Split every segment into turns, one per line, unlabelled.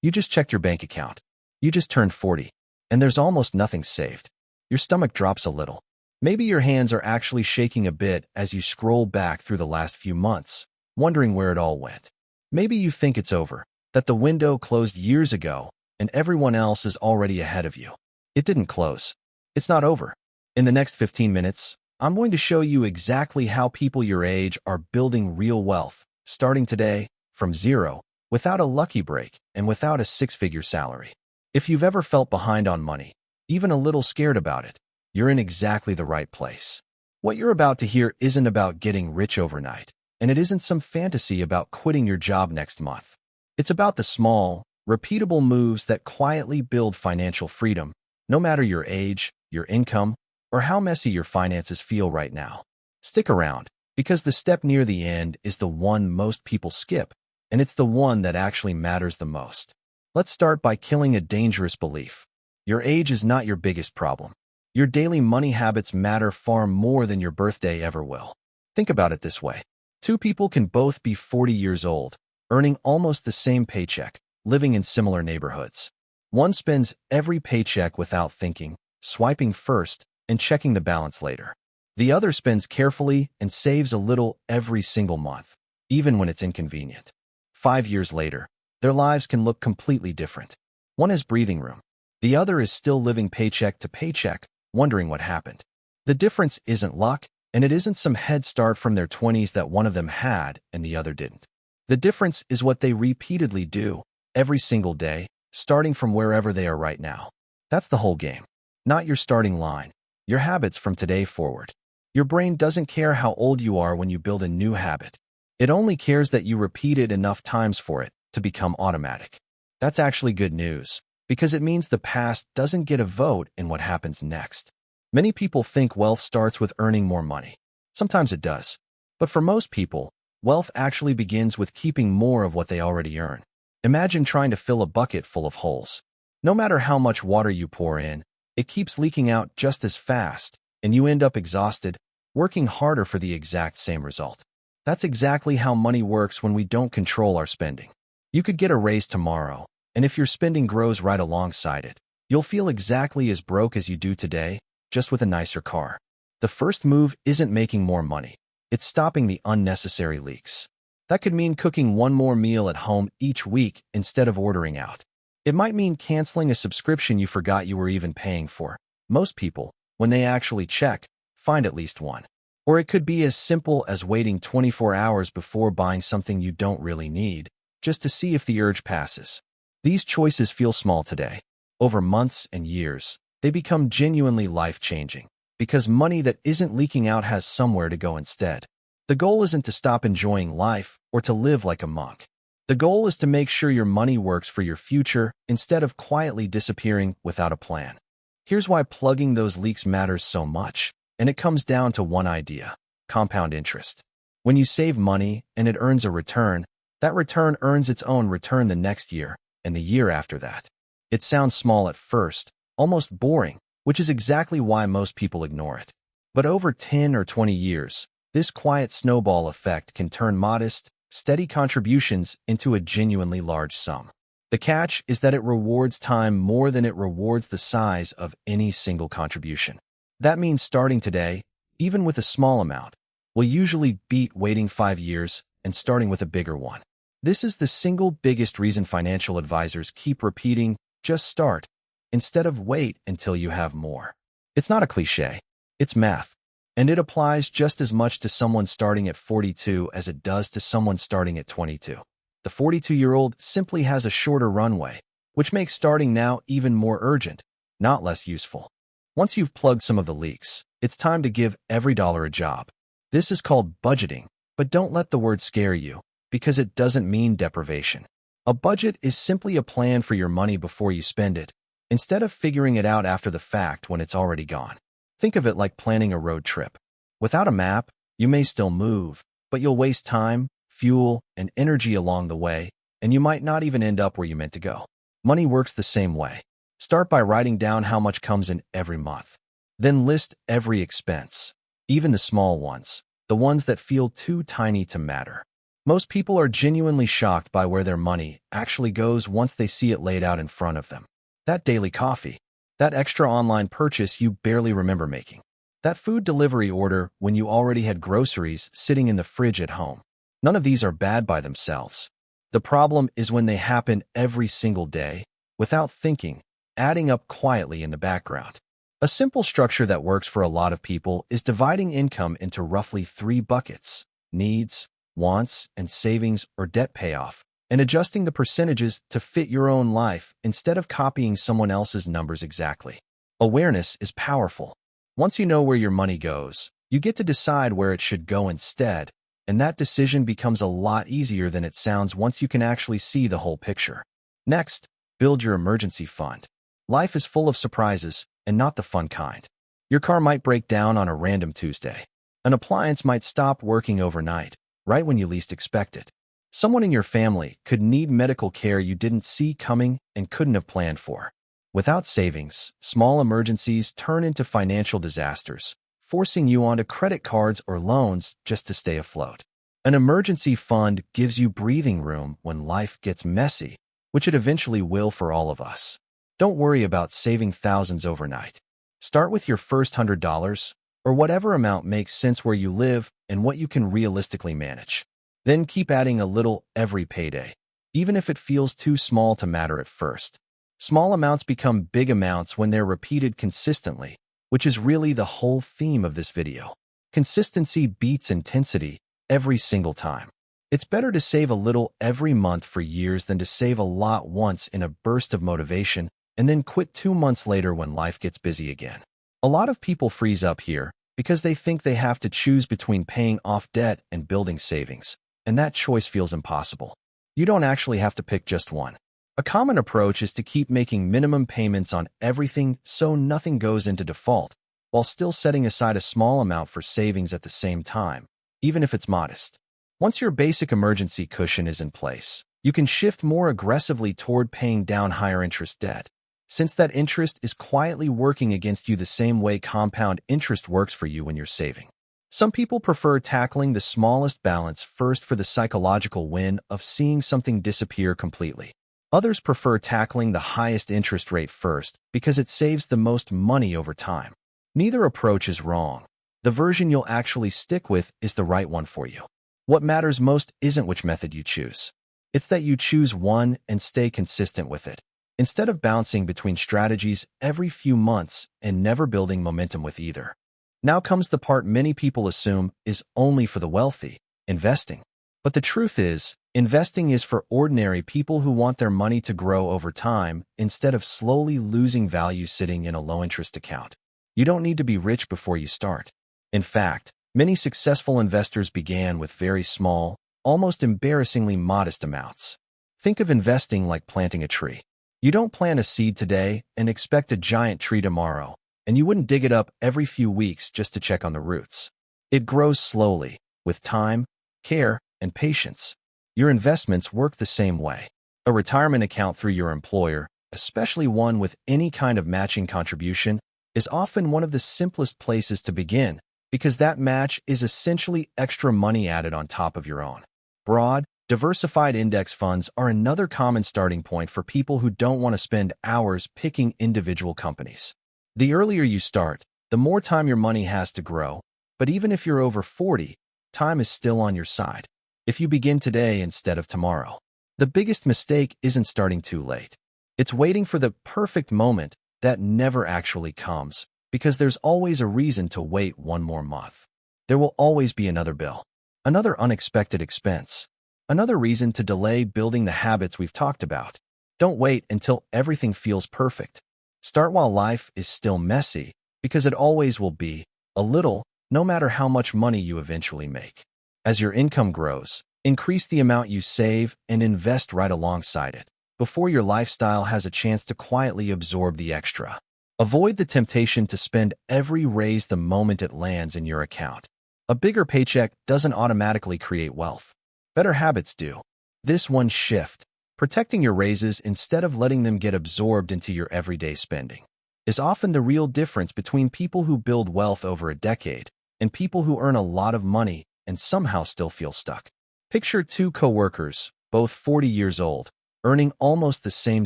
You just checked your bank account. You just turned 40, and there's almost nothing saved. Your stomach drops a little. Maybe your hands are actually shaking a bit as you scroll back through the last few months, wondering where it all went. Maybe you think it's over, that the window closed years ago, and everyone else is already ahead of you. It didn't close. It's not over. In the next 15 minutes, I'm going to show you exactly how people your age are building real wealth, starting today, from zero, without a lucky break and without a six-figure salary. If you've ever felt behind on money, even a little scared about it, you're in exactly the right place. What you're about to hear isn't about getting rich overnight, and it isn't some fantasy about quitting your job next month. It's about the small, repeatable moves that quietly build financial freedom, no matter your age, your income, or how messy your finances feel right now. Stick around, because the step near the end is the one most people skip, and it's the one that actually matters the most. Let's start by killing a dangerous belief. Your age is not your biggest problem. Your daily money habits matter far more than your birthday ever will. Think about it this way. Two people can both be 40 years old, earning almost the same paycheck, living in similar neighborhoods. One spends every paycheck without thinking, swiping first, and checking the balance later. The other spends carefully and saves a little every single month, even when it's inconvenient. 5 years later, their lives can look completely different. One has breathing room. The other is still living paycheck to paycheck, wondering what happened. The difference isn't luck, and it isn't some head start from their 20s that one of them had and the other didn't. The difference is what they repeatedly do, every single day, starting from wherever they are right now. That's the whole game. Not your starting line, your habits from today forward. Your brain doesn't care how old you are when you build a new habit. It only cares that you repeat it enough times for it to become automatic. That's actually good news, because it means the past doesn't get a vote in what happens next. Many people think wealth starts with earning more money. Sometimes it does. But for most people, wealth actually begins with keeping more of what they already earn. Imagine trying to fill a bucket full of holes. No matter how much water you pour in, it keeps leaking out just as fast, and you end up exhausted, working harder for the exact same result. That's exactly how money works when we don't control our spending. You could get a raise tomorrow, and if your spending grows right alongside it, you'll feel exactly as broke as you do today, just with a nicer car. The first move isn't making more money. It's stopping the unnecessary leaks. That could mean cooking one more meal at home each week instead of ordering out. It might mean canceling a subscription you forgot you were even paying for. Most people, when they actually check, find at least one. Or it could be as simple as waiting 24 hours before buying something you don't really need, just to see if the urge passes. These choices feel small today. Over months and years, they become genuinely life-changing, because money that isn't leaking out has somewhere to go instead. The goal isn't to stop enjoying life or to live like a monk. The goal is to make sure your money works for your future instead of quietly disappearing without a plan. Here's why plugging those leaks matters so much, and it comes down to one idea: compound interest. When you save money and it earns a return, that return earns its own return the next year and the year after that. It sounds small at first, almost boring, which is exactly why most people ignore it. But over 10 or 20 years, this quiet snowball effect can turn modest, steady contributions into a genuinely large sum. The catch is that it rewards time more than it rewards the size of any single contribution. That means starting today, even with a small amount, will usually beat waiting 5 years and starting with a bigger one. This is the single biggest reason financial advisors keep repeating, just start, instead of wait until you have more. It's not a cliche. It's math. And it applies just as much to someone starting at 42 as it does to someone starting at 22. The 42-year-old simply has a shorter runway, which makes starting now even more urgent, not less useful. Once you've plugged some of the leaks, it's time to give every dollar a job. This is called budgeting, but don't let the word scare you, because it doesn't mean deprivation. A budget is simply a plan for your money before you spend it, instead of figuring it out after the fact when it's already gone. Think of it like planning a road trip. Without a map, you may still move, but you'll waste time, fuel, and energy along the way, and you might not even end up where you meant to go. Money works the same way. Start by writing down how much comes in every month. Then list every expense, even the small ones, the ones that feel too tiny to matter. Most people are genuinely shocked by where their money actually goes once they see it laid out in front of them. That daily coffee, that extra online purchase you barely remember making, that food delivery order when you already had groceries sitting in the fridge at home. None of these are bad by themselves. The problem is when they happen every single day, without thinking, adding up quietly in the background. A simple structure that works for a lot of people is dividing income into roughly 3 buckets: needs, wants, and savings or debt payoff, and adjusting the percentages to fit your own life instead of copying someone else's numbers exactly. Awareness is powerful. Once you know where your money goes, you get to decide where it should go instead, and that decision becomes a lot easier than it sounds once you can actually see the whole picture. Next, build your emergency fund. Life is full of surprises, and not the fun kind. Your car might break down on a random Tuesday. An appliance might stop working overnight, right when you least expect it. Someone in your family could need medical care you didn't see coming and couldn't have planned for. Without savings, small emergencies turn into financial disasters, forcing you onto credit cards or loans just to stay afloat. An emergency fund gives you breathing room when life gets messy, which it eventually will for all of us. Don't worry about saving thousands overnight. Start with your first $100, or whatever amount makes sense where you live and what you can realistically manage. Then keep adding a little every payday, even if it feels too small to matter at first. Small amounts become big amounts when they're repeated consistently, which is really the whole theme of this video. Consistency beats intensity every single time. It's better to save a little every month for years than to save a lot once in a burst of motivation and then quit 2 months later when life gets busy again. A lot of people freeze up here because they think they have to choose between paying off debt and building savings, and that choice feels impossible. You don't actually have to pick just one. A common approach is to keep making minimum payments on everything so nothing goes into default, while still setting aside a small amount for savings at the same time, even if it's modest. Once your basic emergency cushion is in place, you can shift more aggressively toward paying down higher interest debt, since that interest is quietly working against you the same way compound interest works for you when you're saving. Some people prefer tackling the smallest balance first for the psychological win of seeing something disappear completely. Others prefer tackling the highest interest rate first because it saves the most money over time. Neither approach is wrong. The version you'll actually stick with is the right one for you. What matters most isn't which method you choose. It's that you choose one and stay consistent with it, instead of bouncing between strategies every few months and never building momentum with either. Now comes the part many people assume is only for the wealthy: investing. But the truth is, investing is for ordinary people who want their money to grow over time instead of slowly losing value sitting in a low-interest account. You don't need to be rich before you start. In fact, many successful investors began with very small, almost embarrassingly modest amounts. Think of investing like planting a tree. You don't plant a seed today and expect a giant tree tomorrow, and you wouldn't dig it up every few weeks just to check on the roots. It grows slowly, with time, care, and patience. Your investments work the same way. A retirement account through your employer, especially one with any kind of matching contribution, is often one of the simplest places to begin because that match is essentially extra money added on top of your own. Broad, diversified index funds are another common starting point for people who don't want to spend hours picking individual companies. The earlier you start, the more time your money has to grow, but even if you're over 40, time is still on your side. If you begin today instead of tomorrow, the biggest mistake isn't starting too late. It's waiting for the perfect moment that never actually comes, because there's always a reason to wait one more month. There will always be another bill, another unexpected expense, another reason to delay building the habits we've talked about. Don't wait until everything feels perfect. Start while life is still messy, because it always will be, a little, no matter how much money you eventually make. As your income grows, increase the amount you save and invest right alongside it, before your lifestyle has a chance to quietly absorb the extra. Avoid the temptation to spend every raise the moment it lands in your account. A bigger paycheck doesn't automatically create wealth. Better habits do. This one shift, protecting your raises instead of letting them get absorbed into your everyday spending, is often the real difference between people who build wealth over a decade and people who earn a lot of money and somehow still feel stuck. Picture two coworkers, both 40 years old, earning almost the same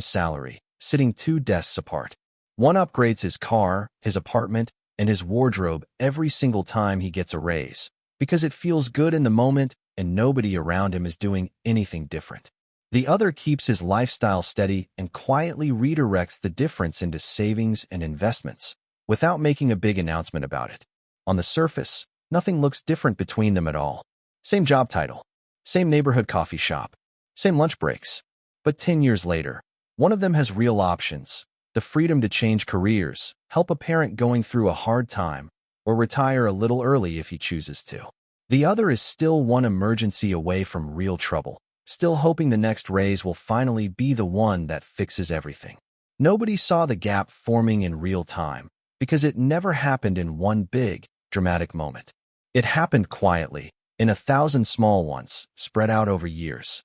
salary, sitting two desks apart. One upgrades his car, his apartment, and his wardrobe every single time he gets a raise, because it feels good in the moment and nobody around him is doing anything different. The other keeps his lifestyle steady and quietly redirects the difference into savings and investments, without making a big announcement about it. On the surface, nothing looks different between them at all. Same job title, same neighborhood coffee shop, same lunch breaks. But 10 years later, one of them has real options, the freedom to change careers, help a parent going through a hard time, or retire a little early if he chooses to. The other is still one emergency away from real trouble, still hoping the next raise will finally be the one that fixes everything. Nobody saw the gap forming in real time, because it never happened in one big, dramatic moment. It happened quietly, in 1,000 small ones, spread out over years.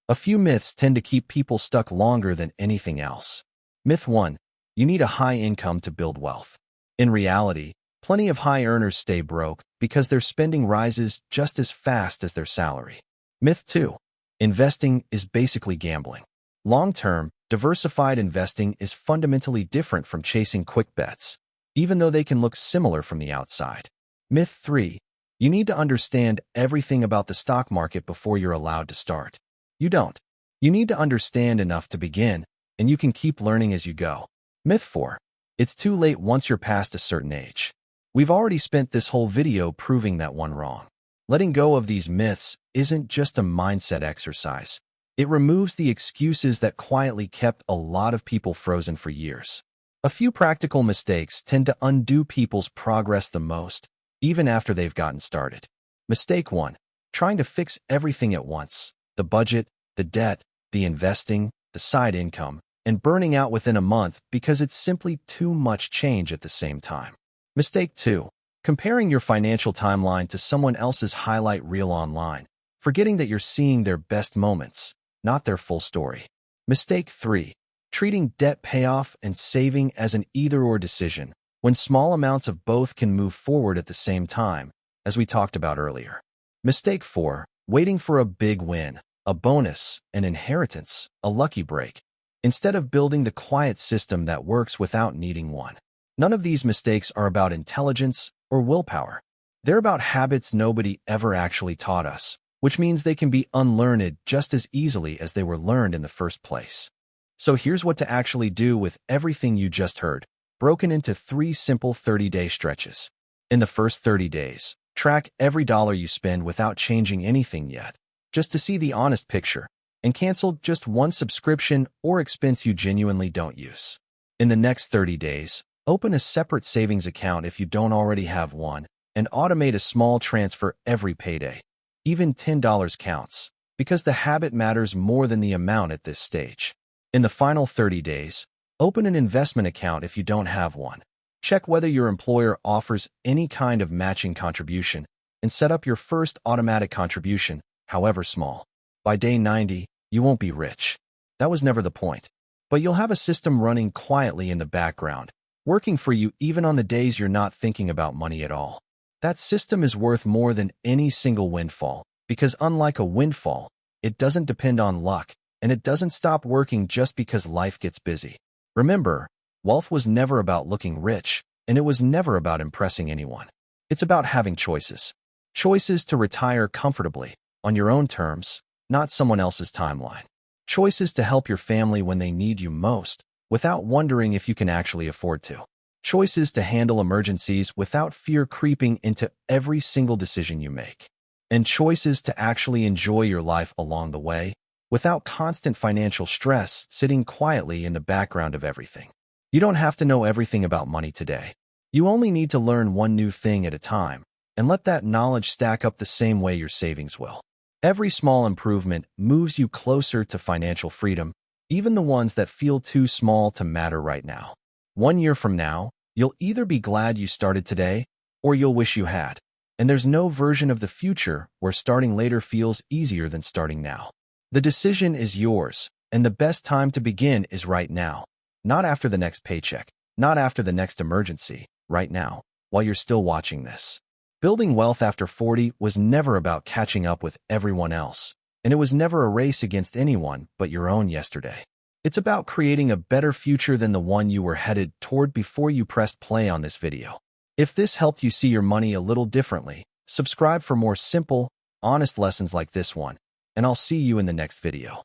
A few myths tend to keep people stuck longer than anything else. Myth 1. You need a high income to build wealth. In reality, plenty of high earners stay broke because their spending rises just as fast as their salary. Myth 2. Investing is basically gambling. Long-term, diversified investing is fundamentally different from chasing quick bets, even though they can look similar from the outside. Myth 3. You need to understand everything about the stock market before you're allowed to start. You don't. You need to understand enough to begin, and you can keep learning as you go. Myth 4. It's too late once you're past a certain age. We've already spent this whole video proving that one wrong. Letting go of these myths isn't just a mindset exercise. It removes the excuses that quietly kept a lot of people frozen for years. A few practical mistakes tend to undo people's progress the most, even after they've gotten started. Mistake 1. Trying to fix everything at once. The budget, the debt, the investing, the side income, and burning out within a month because it's simply too much change at the same time. Mistake 2. Comparing your financial timeline to someone else's highlight reel online, forgetting that you're seeing their best moments, not their full story. Mistake 3. Treating debt payoff and saving as an either-or decision, when small amounts of both can move forward at the same time, as we talked about earlier. Mistake 4. Waiting for a big win, a bonus, an inheritance, a lucky break, instead of building the quiet system that works without needing one. None of these mistakes are about intelligence or willpower. They're about habits nobody ever actually taught us, which means they can be unlearned just as easily as they were learned in the first place. So here's what to actually do with everything you just heard, broken into 3 simple 30-day stretches. In the first 30 days, track every dollar you spend without changing anything yet, just to see the honest picture, and cancel just one subscription or expense you genuinely don't use. In the next 30 days, open a separate savings account if you don't already have one, and automate a small transfer every payday. Even $10 counts, because the habit matters more than the amount at this stage. In the final 30 days, open an investment account if you don't have one. Check whether your employer offers any kind of matching contribution, and set up your first automatic contribution, however small. By day 90, you won't be rich. That was never the point. But you'll have a system running quietly in the background, working for you even on the days you're not thinking about money at all. That system is worth more than any single windfall, because unlike a windfall, it doesn't depend on luck, and it doesn't stop working just because life gets busy. Remember, wealth was never about looking rich, and it was never about impressing anyone. It's about having choices. Choices to retire comfortably, on your own terms, not someone else's timeline. Choices to help your family when they need you most, without wondering if you can actually afford to. Choices to handle emergencies without fear creeping into every single decision you make. And choices to actually enjoy your life along the way, without constant financial stress sitting quietly in the background of everything. You don't have to know everything about money today. You only need to learn one new thing at a time, and let that knowledge stack up the same way your savings will. Every small improvement moves you closer to financial freedom, even the ones that feel too small to matter right now. 1 year from now, you'll either be glad you started today, or you'll wish you had. And there's no version of the future where starting later feels easier than starting now. The decision is yours, and the best time to begin is right now. Not after the next paycheck, not after the next emergency, right now, while you're still watching this. Building wealth after 40 was never about catching up with everyone else, and it was never a race against anyone but your own yesterday. It's about creating a better future than the one you were headed toward before you pressed play on this video. If this helped you see your money a little differently, subscribe for more simple, honest lessons like this one, and I'll see you in the next video.